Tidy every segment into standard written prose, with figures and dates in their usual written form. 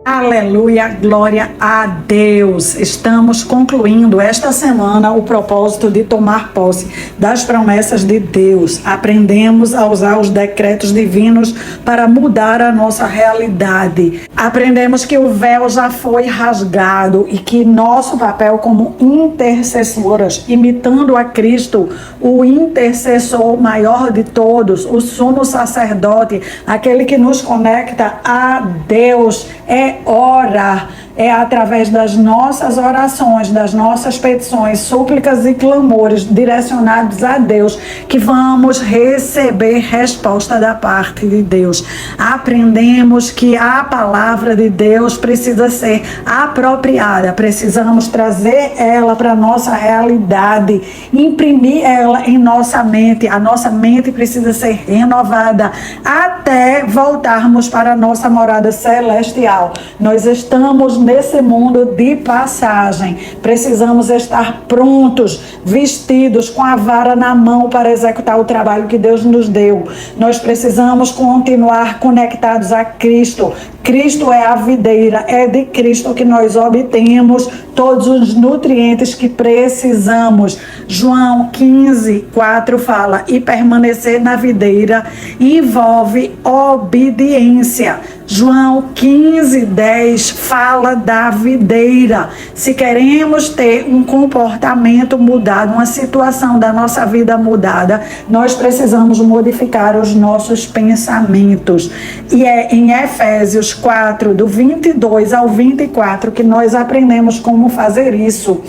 Aleluia, glória a Deus. Estamos concluindo esta semana o propósito de tomar posse das promessas de Deus. Aprendemos a usar os decretos divinos para mudar a nossa realidade. Aprendemos que o véu já foi rasgado e que nosso papel como intercessoras, imitando a Cristo, o intercessor maior de todos, o sumo sacerdote, aquele que nos conecta a Deus, é orar, é através das nossas orações, das nossas petições, súplicas e clamores direcionados a Deus que vamos receber resposta da parte de Deus. Aprendemos que a palavra de Deus precisa ser apropriada, precisamos trazer ela para a nossa realidade, imprimir ela em nossa mente. A nossa mente precisa ser renovada até voltarmos para a nossa morada celestial. Nós estamos nesse mundo de passagem. Precisamos estar prontos, vestidos com a vara na mão para executar o trabalho que Deus nos deu. Nós precisamos continuar conectados a Cristo. Cristo é a videira, é de Cristo que nós obtemos todos os nutrientes que precisamos. João 15:4 fala: e permanecer na videira envolve obediência. João 15:10 fala da videira. Se queremos ter um comportamento mudado, uma situação da nossa vida mudada, nós precisamos modificar os nossos pensamentos. E é em Efésios 4, do 22 ao 24, que nós aprendemos como fazer isso.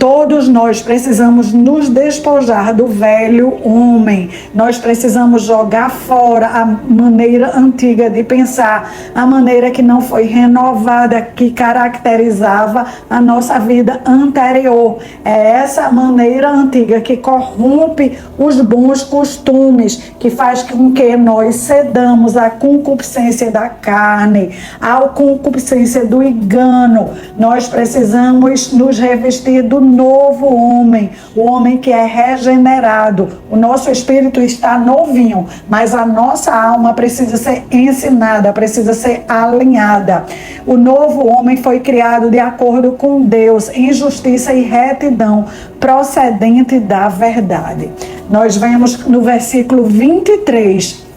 Todos nós precisamos nos despojar do velho homem. Nós precisamos jogar fora a maneira antiga de pensar, a maneira que não foi renovada, que caracterizava a nossa vida anterior. É essa maneira antiga que corrompe os bons costumes, que faz com que nós cedamos à concupiscência da carne, à concupiscência do engano. Nós precisamos nos revestir do novo homem, o homem que é regenerado. O nosso espírito está novinho, mas a nossa alma precisa ser ensinada, precisa ser alinhada. O novo homem foi criado de acordo com Deus, em justiça e retidão, procedente da verdade. Nós vemos no versículo 23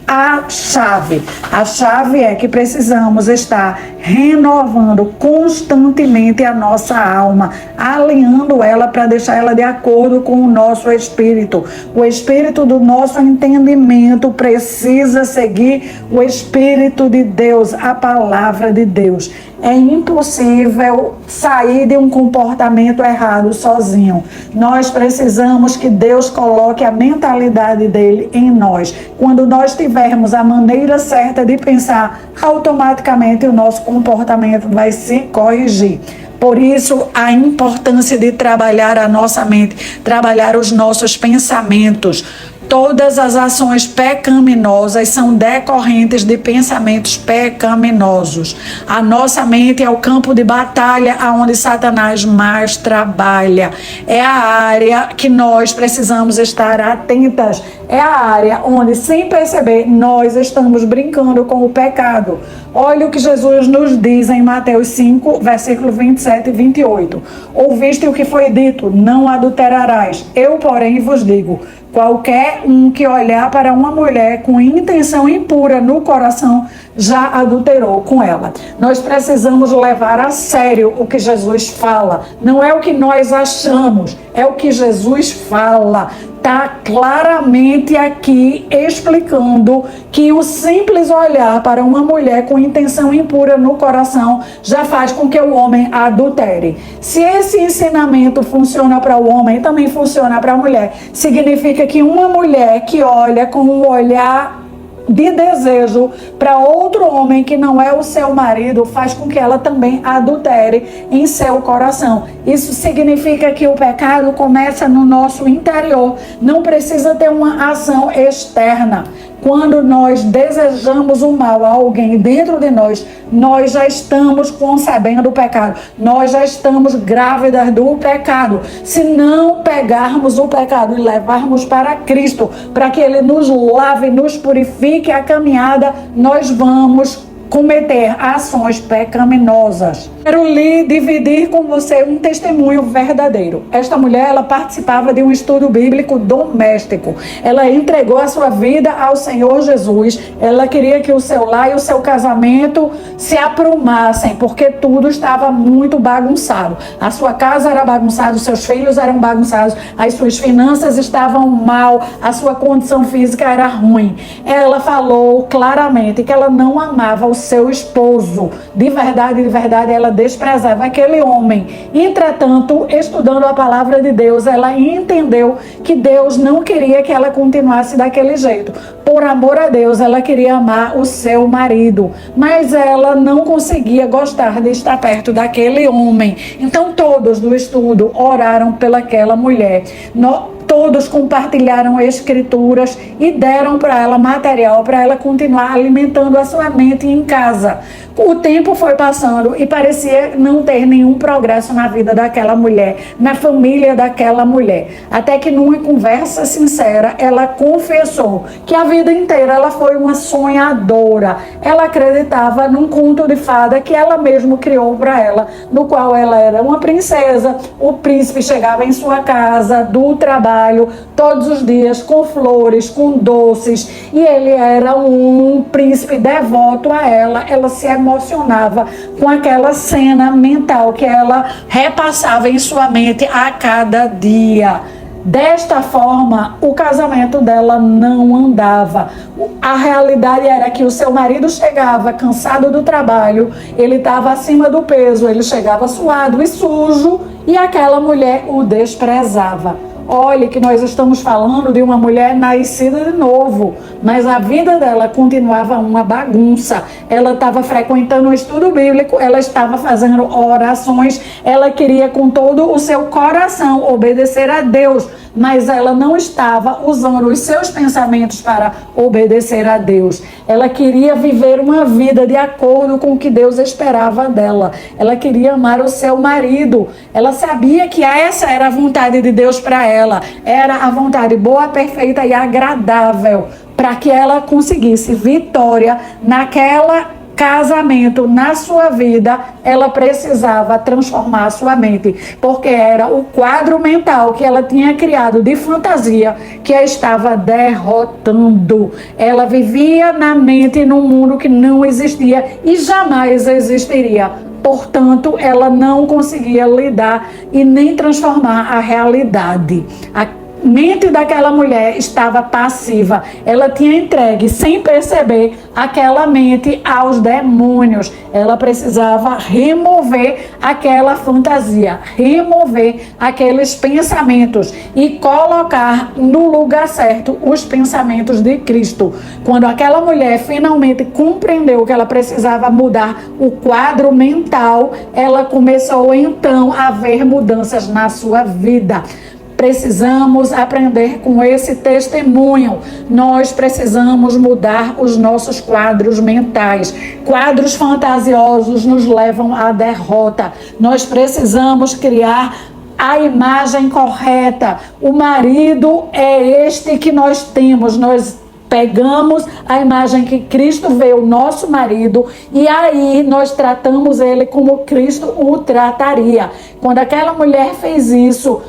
a chave. A chave é que precisamos estar renovando constantemente a nossa alma, alinhando ela para deixar ela de acordo com o nosso espírito. O espírito do nosso entendimento precisa seguir o Espírito de Deus, a palavra de Deus. É impossível sair de um comportamento errado sozinho. Nós precisamos que Deus coloque a mentalidade dele em nós. Quando nós tivermos a maneira certa de pensar, automaticamente o nosso comportamento vai se corrigir. Por isso, a importância de trabalhar a nossa mente, trabalhar os nossos pensamentos. Todas as ações pecaminosas são decorrentes de pensamentos pecaminosos. A nossa mente é o campo de batalha onde Satanás mais trabalha. É a área que nós precisamos estar atentas. É a área onde, sem perceber, nós estamos brincando com o pecado. Olha o que Jesus nos diz em Mateus 5, versículo 27 e 28. Ouviste o que foi dito: não adulterarás. Eu, porém, vos digo: qualquer um que olhar para uma mulher com intenção impura no coração já adulterou com ela. Nós precisamos levar a sério o que Jesus fala. Não é o que nós achamos, é o que Jesus fala. Está claramente aqui explicando que o simples olhar para uma mulher com intenção impura no coração já faz com que o homem adultere. Se esse ensinamento funciona para o homem, também funciona para a mulher. Significa que uma mulher que olha com um olhar de desejo para outro homem que não é o seu marido faz com que ela também adultere em seu coração. Isso significa que o pecado começa no nosso interior, não precisa ter uma ação externa. Quando nós desejamos o mal a alguém dentro de nós, nós já estamos concebendo o pecado. Nós já estamos grávidas do pecado. Se não pegarmos o pecado e levarmos para Cristo, para que Ele nos lave, nos purifique a caminhada, nós vamos cometer ações pecaminosas. Quero lhe dividir com você um testemunho verdadeiro. Esta mulher, ela participava de um estudo bíblico doméstico. Ela entregou a sua vida ao Senhor Jesus. Ela queria que o seu lar e o seu casamento se aprumassem, porque tudo estava muito bagunçado. A sua casa era bagunçada, os seus filhos eram bagunçados, as suas finanças estavam mal, a sua condição física era ruim. Ela falou claramente que ela não amava o seu esposo. De verdade, ela desprezava aquele homem. Entretanto, estudando a palavra de Deus, ela entendeu que Deus não queria que ela continuasse daquele jeito. Por amor a Deus, ela queria amar o seu marido, mas ela não conseguia gostar de estar perto daquele homem. Então, todos do estudo oraram pelaquela mulher. Todos compartilharam escrituras e deram para ela material para ela continuar alimentando a sua mente em casa. O tempo foi passando e parecia não ter nenhum progresso na vida daquela mulher, na família daquela mulher. Até que numa conversa sincera, ela confessou que a vida inteira ela foi uma sonhadora. Ela acreditava num conto de fada que ela mesma criou para ela, no qual ela era uma princesa. O príncipe chegava em sua casa do trabalho todos os dias com flores, com doces, e ele era um príncipe devoto a ela. Ela se emocionava com aquela cena mental que ela repassava em sua mente a cada dia. Desta forma, o casamento dela não andava. A realidade era que o seu marido chegava cansado do trabalho, ele estava acima do peso, ele chegava suado e sujo, e aquela mulher o desprezava. Olhe que nós estamos falando de uma mulher nascida de novo, mas a vida dela continuava uma bagunça. Ela estava frequentando um estudo bíblico, ela estava fazendo orações, ela queria com todo o seu coração obedecer a Deus, mas ela não estava usando os seus pensamentos para obedecer a Deus. Ela queria viver uma vida de acordo com o que Deus esperava dela. Ela queria amar o seu marido. Ela sabia que essa era a vontade de Deus para ela. Era a vontade boa, perfeita e agradável para que ela conseguisse vitória naquela casamento, na sua vida. Ela precisava transformar sua mente, porque era o quadro mental que ela tinha criado de fantasia que a estava derrotando. Ela vivia na mente num mundo que não existia e jamais existiria. Portanto, ela não conseguia lidar e nem transformar a realidade. A mente daquela mulher estava passiva. Ela tinha entregue, sem perceber, aquela mente aos demônios. Ela precisava remover aquela fantasia, remover aqueles pensamentos e colocar no lugar certo os pensamentos de Cristo. Quando aquela mulher finalmente compreendeu que ela precisava mudar o quadro mental, ela começou então a ver mudanças na sua vida. Precisamos aprender com esse testemunho. Nós precisamos mudar os nossos quadros mentais. Quadros fantasiosos nos levam à derrota. Nós precisamos criar a imagem correta. O marido é este que nós temos. Nós pegamos a imagem que Cristo vê o nosso marido e aí nós tratamos ele como Cristo o trataria. Quando aquela mulher fez isso,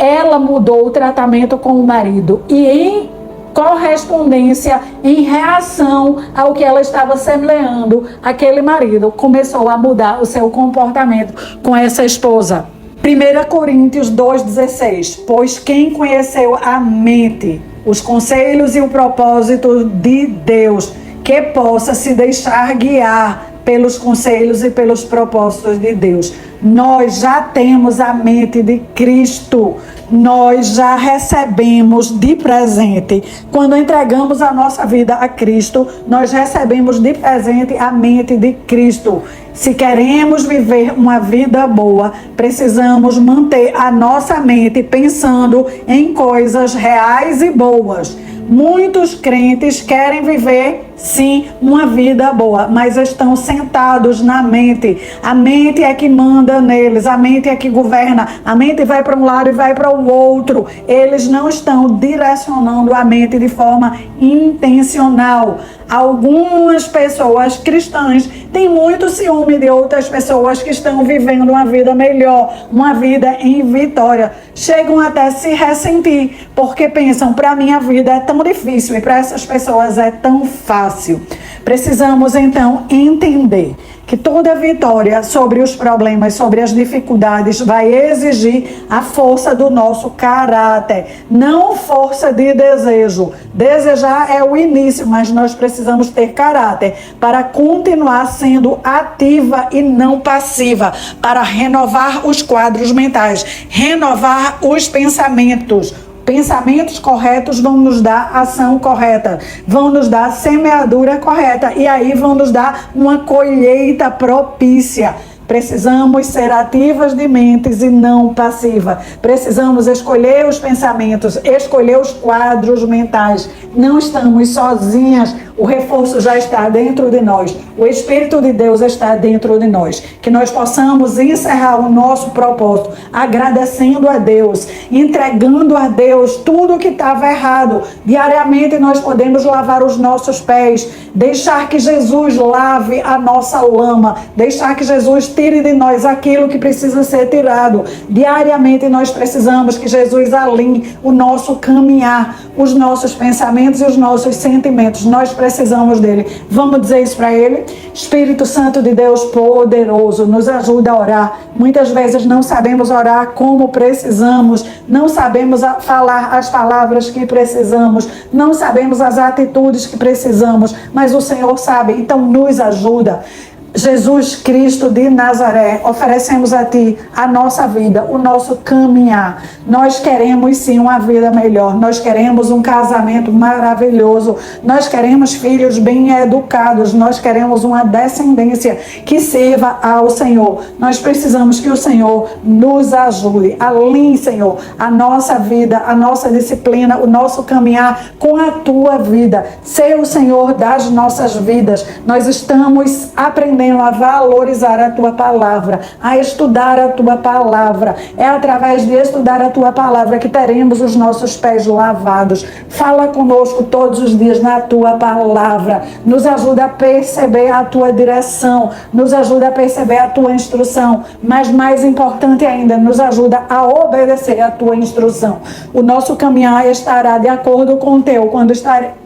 ela mudou o tratamento com o marido e em correspondência, em reação ao que ela estava semeando, aquele marido começou a mudar o seu comportamento com essa esposa. 1 Coríntios 2,16: Pois quem conheceu a mente, os conselhos e o propósito de Deus, que possa se deixar guiar pelos conselhos e pelos propósitos de Deus. Nós já temos a mente de Cristo, nós já recebemos de presente. Quando entregamos a nossa vida a Cristo, nós recebemos de presente a mente de Cristo. Se queremos viver uma vida boa, precisamos manter a nossa mente pensando em coisas reais e boas. Muitos crentes querem viver sim, uma vida boa, mas estão sentados na mente. A mente é que manda neles, a mente é que governa, a mente vai para um lado e vai para o outro. Eles não estão direcionando a mente de forma intencional. Algumas pessoas cristãs têm muito ciúme de outras pessoas que estão vivendo uma vida melhor, uma vida em vitória. Chegam até a se ressentir, porque pensam, para mim a vida é tão difícil e para essas pessoas é tão fácil. Precisamos então entender que toda vitória sobre os problemas, sobre as dificuldades, vai exigir a força do nosso caráter, não força de desejo. Desejar é o início, mas nós precisamos ter caráter para continuar sendo ativa e não passiva, para renovar os quadros mentais, renovar os pensamentos. Pensamentos corretos vão nos dar ação correta, vão nos dar semeadura correta e aí vão nos dar uma colheita propícia. Precisamos ser ativas de mentes e não passivas. Precisamos escolher os pensamentos, escolher os quadros mentais. Não estamos sozinhas. O reforço já está dentro de nós. O Espírito de Deus está dentro de nós. Que nós possamos encerrar o nosso propósito agradecendo a Deus, entregando a Deus tudo o que estava errado. Diariamente nós podemos lavar os nossos pés, deixar que Jesus lave a nossa lama, deixar que Jesus tire de nós aquilo que precisa ser tirado. Diariamente nós precisamos que Jesus alinhe o nosso caminhar, os nossos pensamentos e os nossos sentimentos. Nós precisamos dele. Vamos dizer isso para ele? Espírito Santo de Deus poderoso, nos ajuda a orar. Muitas vezes não sabemos orar como precisamos, não sabemos falar as palavras que precisamos, não sabemos as atitudes que precisamos, mas o Senhor sabe, então nos ajuda. Jesus Cristo de Nazaré, oferecemos a Ti a nossa vida, o nosso caminhar. Nós queremos sim uma vida melhor, nós queremos um casamento maravilhoso, nós queremos filhos bem educados, nós queremos uma descendência que sirva ao Senhor. Nós precisamos que o Senhor nos ajude. Alinhe, Senhor, a nossa vida, a nossa disciplina, o nosso caminhar com a Tua vida. Ser o Senhor das nossas vidas. Nós estamos aprendendo a valorizar a Tua palavra, a estudar a Tua palavra. É através de estudar a Tua palavra que teremos os nossos pés lavados. Fala conosco todos os dias na Tua palavra. Nos ajuda a perceber a Tua direção, nos ajuda a perceber a Tua instrução, mas mais importante ainda, nos ajuda a obedecer a Tua instrução. O nosso caminhar estará de acordo com o Teu quando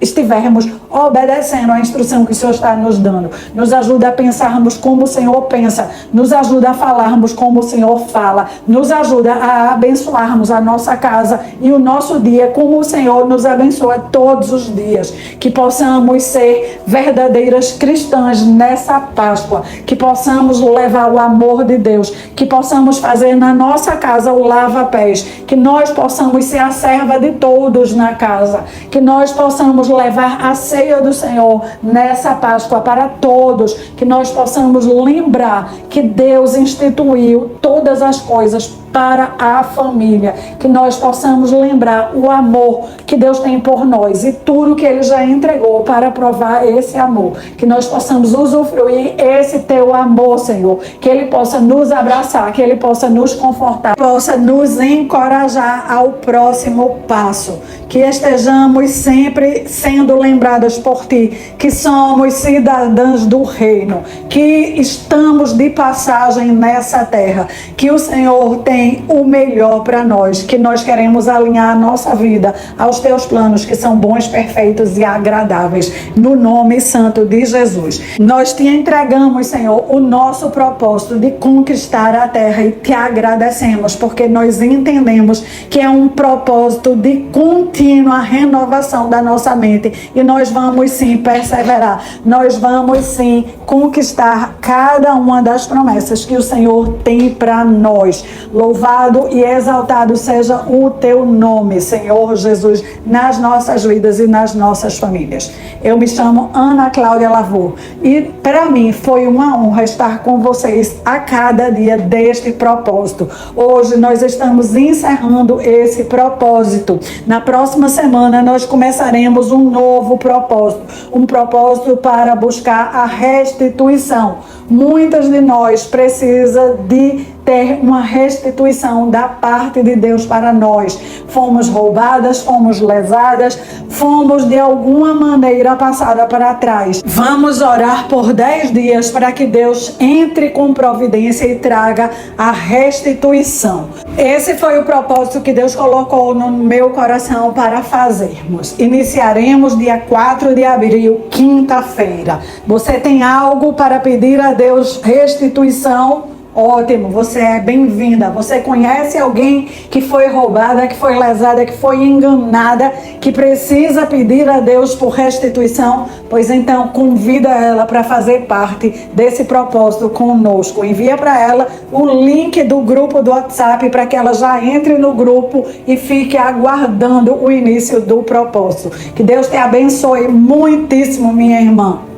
estivermos obedecendo a instrução que o Senhor está nos dando. Nos ajuda a pensarmos como o Senhor pensa, nos ajuda a falarmos como o Senhor fala, nos ajuda a abençoarmos a nossa casa e o nosso dia como o Senhor nos abençoa todos os dias. Que possamos ser verdadeiras cristãs nessa Páscoa, que possamos levar o amor de Deus, que possamos fazer na nossa casa o lava-pés, que nós possamos ser a serva de todos na casa, que nós possamos levar a ceia do Senhor nessa Páscoa para todos, que nós possamos lembrar que Deus instituiu todas as coisas para a família, que nós possamos lembrar o amor que Deus tem por nós e tudo que Ele já entregou para provar esse amor, que nós possamos usufruir esse Teu amor, Senhor, que Ele possa nos abraçar, que Ele possa nos confortar, possa nos encorajar ao próximo passo, que estejamos sempre sendo lembradas por Ti, que somos cidadãs do reino, que estamos de passagem nessa terra, que o Senhor tem o melhor para nós, que nós queremos alinhar a nossa vida aos Teus planos que são bons, perfeitos e agradáveis, no nome santo de Jesus. Nós Te entregamos, Senhor, o nosso propósito de conquistar a terra e Te agradecemos, porque nós entendemos que é um propósito de contínua renovação da nossa mente e nós vamos sim perseverar, nós vamos sim conquistar cada uma das promessas que o Senhor tem para a nós. Louvado e exaltado seja o teu nome, Senhor Jesus, nas nossas vidas e nas nossas famílias. Eu me chamo Ana Cláudia Lavor e para mim foi uma honra estar com vocês a cada dia deste propósito. Hoje nós estamos encerrando esse propósito. Na próxima semana nós começaremos um novo propósito, um propósito para buscar a restituição. Muitas de nós precisam de ter uma restituição da parte de Deus para nós. Fomos roubadas, fomos lesadas, fomos de alguma maneira passada para trás. Vamos orar por 10 dias para que Deus entre com providência e traga a restituição. Esse foi o propósito que Deus colocou no meu coração para fazermos. Iniciaremos dia 4 de abril, quinta-feira. Você tem algo para pedir a Deus restituição? Ótimo, você é bem-vinda. Você conhece alguém que foi roubada, que foi lesada, que foi enganada, que precisa pedir a Deus por restituição? Pois então, convida ela para fazer parte desse propósito conosco. Envia para ela o link do grupo do WhatsApp para que ela já entre no grupo e fique aguardando o início do propósito. Que Deus te abençoe muitíssimo, minha irmã.